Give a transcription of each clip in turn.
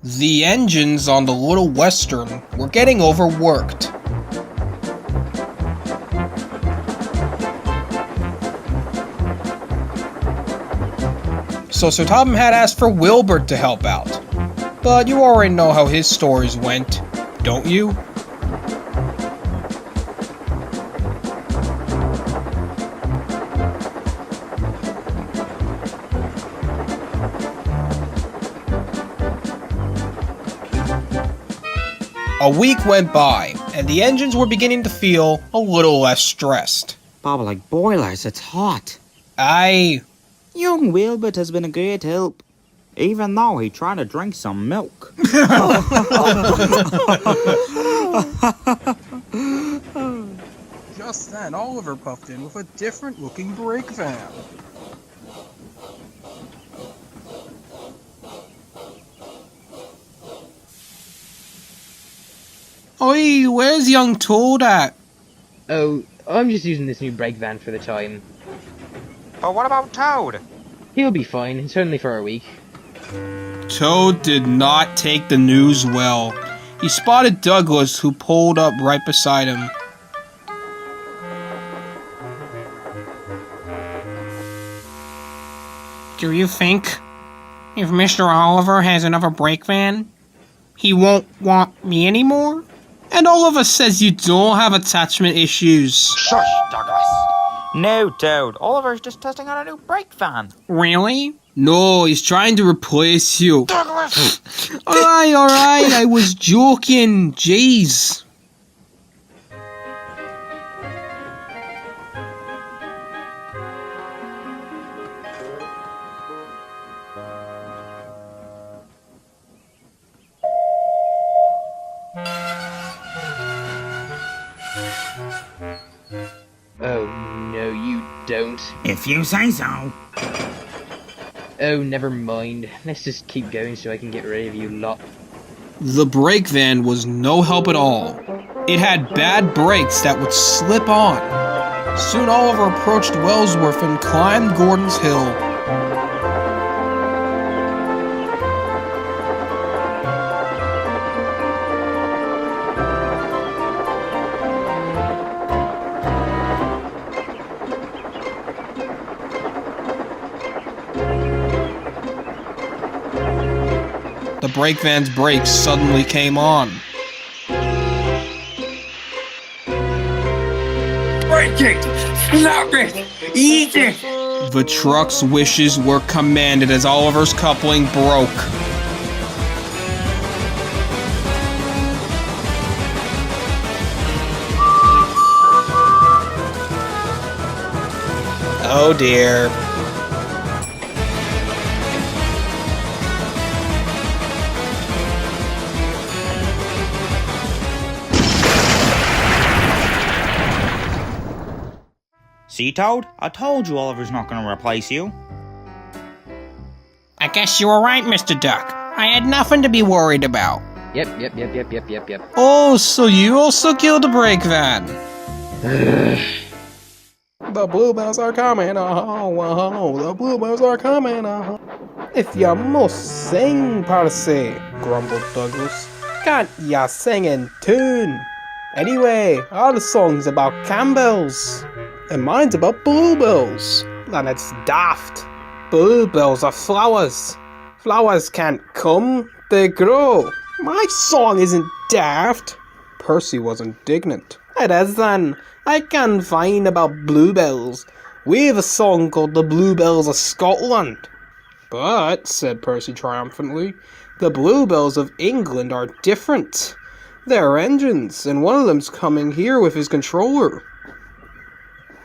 The engines on the Little Western were getting overworked. So Sir Topham had asked for Wilbert to help out. But you already know how his stories went, don't you? A week went by, and the engines were beginning to feel a little less stressed. Bob, like boilers, it's hot. Young Wilbert has been a great help, even though he tried to drink some milk. Just then, Oliver puffed in with a different-looking brake van. Oi, where's young Toad at? Oh, I'm just using this new brake van for the time. But what about Toad? He'll be fine, certainly for a week. Toad did not take the news well. He spotted Douglas, who pulled up right beside him. Do you think if Mr. Oliver has another brake van, he won't want me anymore? And Oliver says you don't have attachment issues. Shush, Douglas. No, Toad. Oliver's just testing out a new brake van. Really? No, he's trying to replace you. Douglas! Alright, I was joking. Jeez. Oh, no, you don't. If you say so. Oh, never mind. Let's just keep going so I can get rid of you lot. The brake van was no help at all. It had bad brakes that would slip on. Soon Oliver approached Wellsworth and climbed Gordon's Hill. The brake van's brakes suddenly came on. Break it! Stop it! Eat it! The truck's wishes were commanded as Oliver's coupling broke. Oh dear. See, Toad? I told you Oliver's not going to replace you. I guess you were right, Mr. Duck. I had nothing to be worried about. Yep. Oh, so you also killed the brake van? The bluebells are coming, the bluebells are coming, If you must sing, Percy, grumbled Douglas, can't ya sing in tune? Anyway, our song's about Campbells, and mine's about bluebells, and it's daft. Bluebells are flowers. Flowers can't come, they grow. My song isn't daft. Percy was indignant. It is then. I can find about bluebells. We've a song called The Bluebells of Scotland. But, said Percy triumphantly, the bluebells of England are different. They're engines, and one of them's coming here with his controller.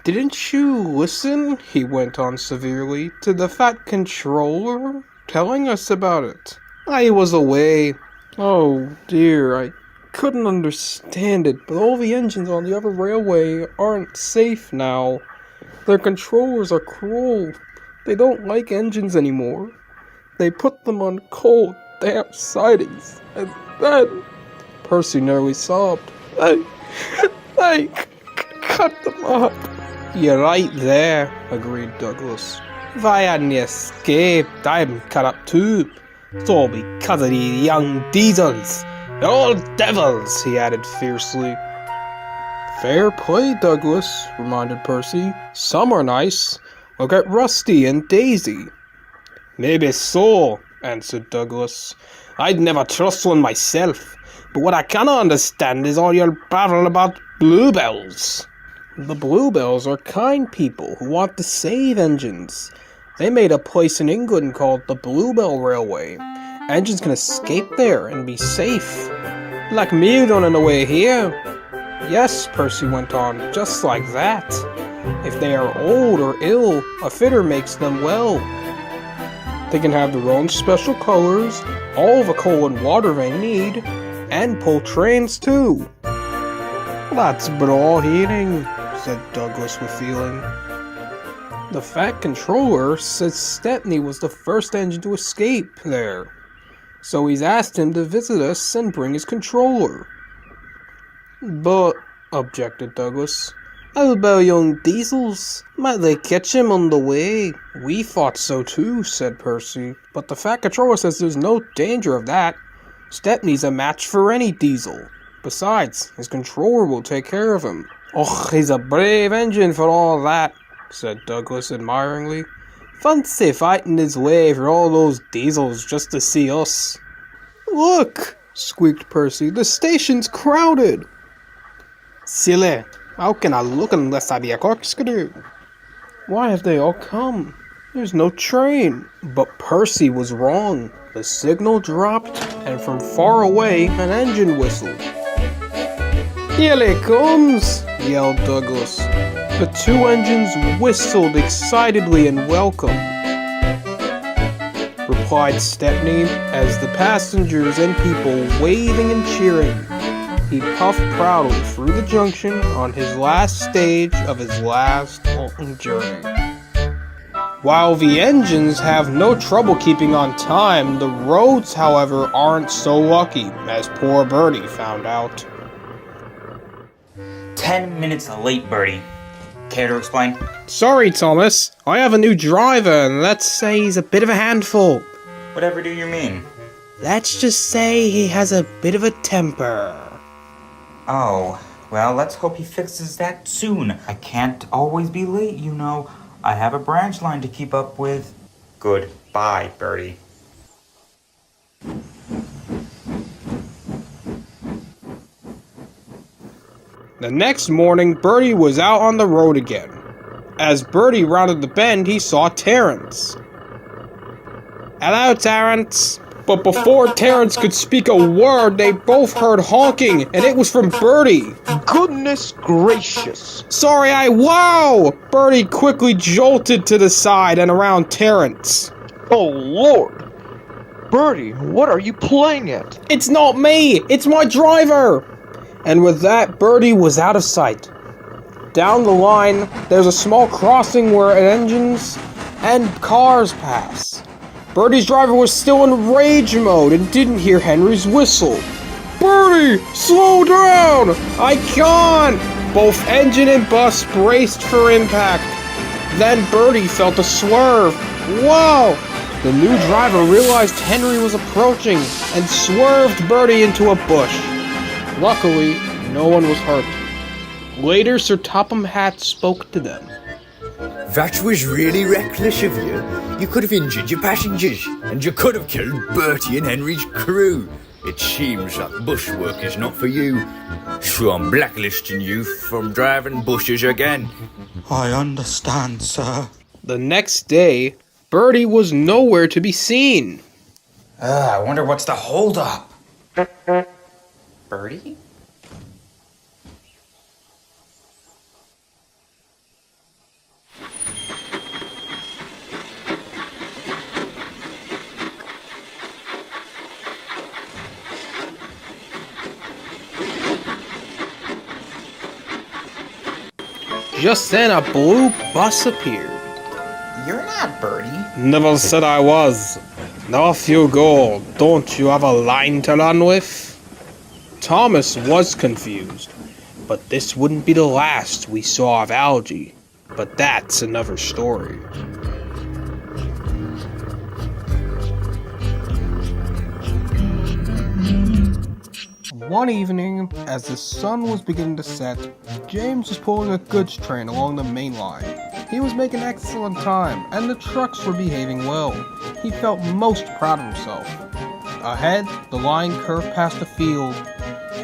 Didn't you listen, he went on severely, to the fat controller telling us about it? I was away. Oh dear, I couldn't understand it, but all the engines on the other railway aren't safe now. Their controllers are cruel. They don't like engines anymore. They put them on cold, damp sidings, and then... Percy nearly sobbed. I cut them up. You're right there, agreed Douglas. If I hadn't escaped, I'd cut up too. It's all because of these young diesels. They're all devils, he added fiercely. Fair play, Douglas, reminded Percy. Some are nice. Look at Rusty and Daisy. Maybe so, answered Douglas. I'd never trust one myself, but what I cannot understand is all your battle about bluebells. The bluebells are kind people who want to save engines. They made a place in England called the Bluebell Railway. Engines can escape there and be safe. Like me running away here. Yes, Percy went on, just like that. If they are old or ill, a fitter makes them well. They can have their own special colors, all the coal and water they need, and pull trains too. That's braw heating, said Douglas with feeling. The Fat Controller says Stepney was the first engine to escape there, so he's asked him to visit us and bring his controller. But, objected Douglas, how about young Diesels? Might they catch him on the way? We thought so too, said Percy, but the Fat Controller says there's no danger of that. Stepney's a match for any Diesel. Besides, his controller will take care of him. Oh, he's a brave engine for all that, said Douglas admiringly. Fancy fighting his way through all those Diesels just to see us. Look, squeaked Percy, the station's crowded. Silly, how can I look unless I be a corkscrew? Why have they all come? There's no train. But Percy was wrong. The signal dropped, and from far away, an engine whistled. Here he comes, yelled Douglas. The two engines whistled excitedly in welcome, replied Stepney, as the passengers and people waving and cheering. He puffed proudly through the junction on his last stage of his last long journey. While the engines have no trouble keeping on time, the roads, however, aren't so lucky, as poor Bertie found out. 10 minutes late, Bertie. Care to explain? Sorry, Thomas. I have a new driver, and let's say he's a bit of a handful. Whatever do you mean? Let's just say he has a bit of a temper. Oh, well, let's hope he fixes that soon. I can't always be late, you know. I have a branch line to keep up with. Goodbye, Bertie. The next morning, Bertie was out on the road again. As Bertie rounded the bend, he saw Terence. Hello, Terence. But before Terence could speak a word, they both heard honking, and it was from Bertie. Goodness gracious! Sorry, Wow! Bertie quickly jolted to the side and around Terence. Oh Lord! Bertie, what are you playing at? It's not me! It's my driver! And with that, Bertie was out of sight. Down the line, there's a small crossing where engines and cars pass. Bertie's driver was still in rage mode and didn't hear Henry's whistle. Bertie, slow down! I can't! Both engine and bus braced for impact. Then Bertie felt a swerve. Whoa! The new driver realized Henry was approaching and swerved Bertie into a bush. Luckily, no one was hurt. Later, Sir Topham Hatt spoke to them. That was really reckless of you. You could have injured your passengers, and you could have killed Bertie and Henry's crew. It seems that bushwork is not for you, so I'm blacklisting you from driving bushes again. I understand, sir. The next day, Bertie was nowhere to be seen. I wonder what's the holdup. Bertie? Just then, a blue bus appeared. You're not Bertie. Never said I was. Now off you go. Don't you have a line to run with? Thomas was confused, but this wouldn't be the last we saw of Algie. But that's another story. One evening, as the sun was beginning to set, James was pulling a goods train along the main line. He was making excellent time, and the trucks were behaving well. He felt most proud of himself. Ahead, the line curved past a field.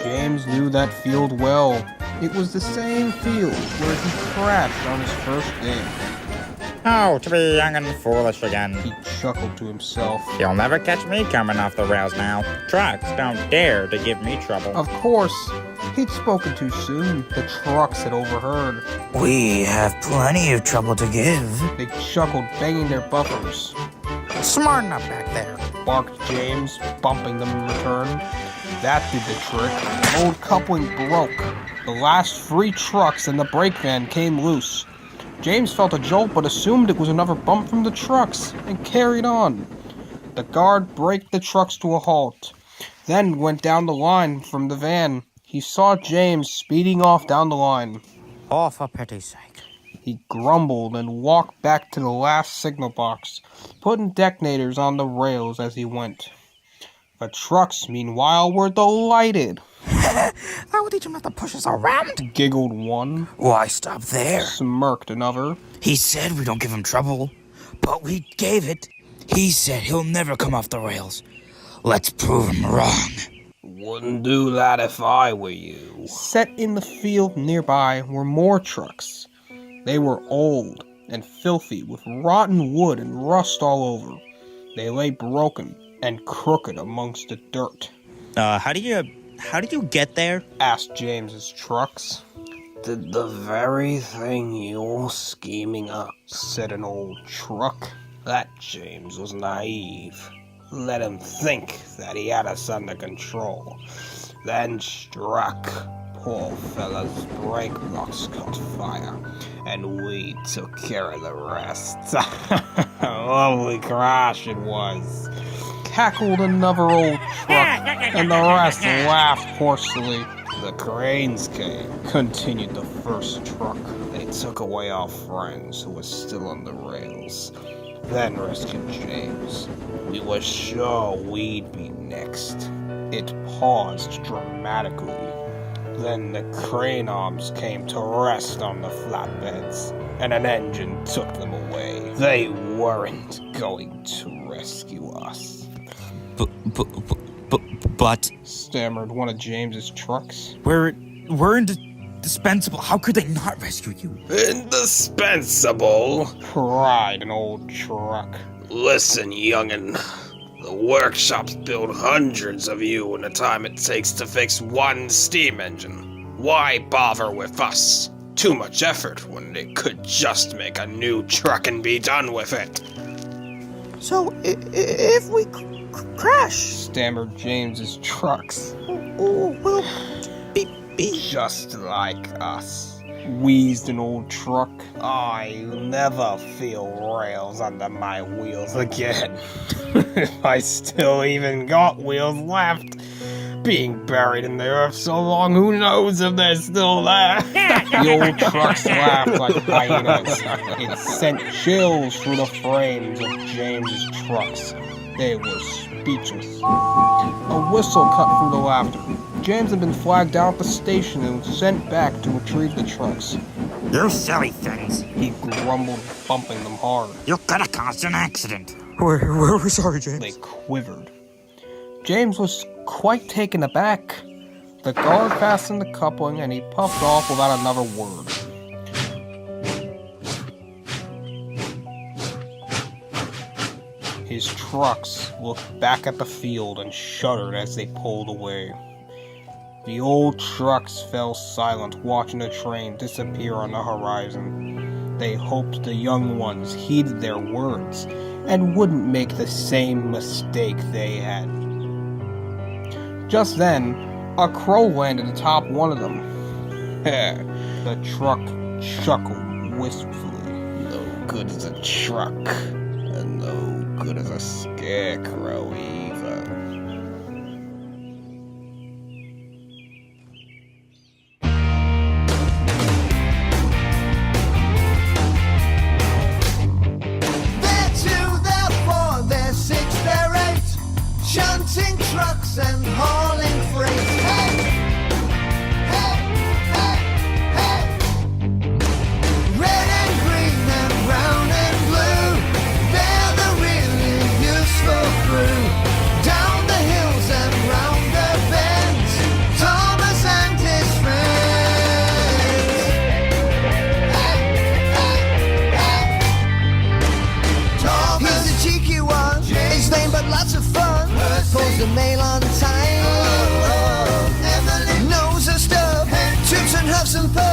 James knew that field well. It was the same field where he crashed on his first game. Oh, to be young and foolish again. He chuckled to himself. You'll never catch me coming off the rails now. Trucks don't dare to give me trouble. Of course, he'd spoken too soon. The trucks had overheard. We have plenty of trouble to give. They chuckled, banging their buffers. Smarten up back there. Barked James, bumping them in return. That did the trick. The old coupling broke. The last 3 trucks and the brake van came loose. James felt a jolt but assumed it was another bump from the trucks and carried on. The guard braked the trucks to a halt, then went down the line from the van. He saw James speeding off down the line. Oh, for pity's sake. He grumbled and walked back to the last signal box, putting detonators on the rails as he went. The trucks, meanwhile, were delighted. I will teach him not to push us around. Giggled one. Why stop there? Smirked another. He said we don't give him trouble, but we gave it. He said he'll never come off the rails. Let's prove him wrong. Wouldn't do that if I were you. Set in the field nearby were more trucks. They were old and filthy with rotten wood and rust all over. They lay broken and crooked amongst the dirt. How do you get there? Asked James's trucks. Did the very thing you're scheming up, said an old truck. That James was naive. Let him think that he had us under control. Then struck. Poor fella's brake blocks caught fire, and we took care of the rest. Lovely crash it was. Cackled another old truck, and the rest laughed hoarsely. The cranes came, continued the first truck. They took away our friends who were still on the rails, then rescued James. We were sure we'd be next. It paused dramatically. Then the crane arms came to rest on the flatbeds, and an engine took them away. They weren't going to rescue us. But Stammered one of James's trucks. we're indispensable. How could they not rescue you? Indispensable, cried an old truck. Listen, young'un. The workshops build hundreds of you in the time it takes to fix one steam engine. Why bother with us? Too much effort when they could just make a new truck and be done with it. So, if we crash, Stammered James's trucks. we'll be... Just like us, wheezed an old truck. I'll never feel rails under my wheels again. If I still even got wheels left. Being buried in the earth so long, who knows if they're still there? The old trucks laughed like hyenas. It sent chills through the frames of James's trucks. They were speechless. A whistle cut through the laughter. James had been flagged down at the station and was sent back to retrieve the trucks. You silly things. He grumbled, bumping them hard. You could have caused an accident. We're sorry, James. They quivered. James was quite taken aback. The guard fastened the coupling and he puffed off without another word. His trucks looked back at the field and shuddered as they pulled away. The old trucks fell silent, watching the train disappear on the horizon. They hoped the young ones heeded their words and wouldn't make the same mistake they had. Just then, a crow landed atop one of them. The truck chuckled wistfully. No good as a truck, and no good as a scarecrow either. They're 2, they're 4, they're 6, they're 8, shunting trucks and hauling freight. Hey! time. Emily knows her stuff, tips and huffs and puffs.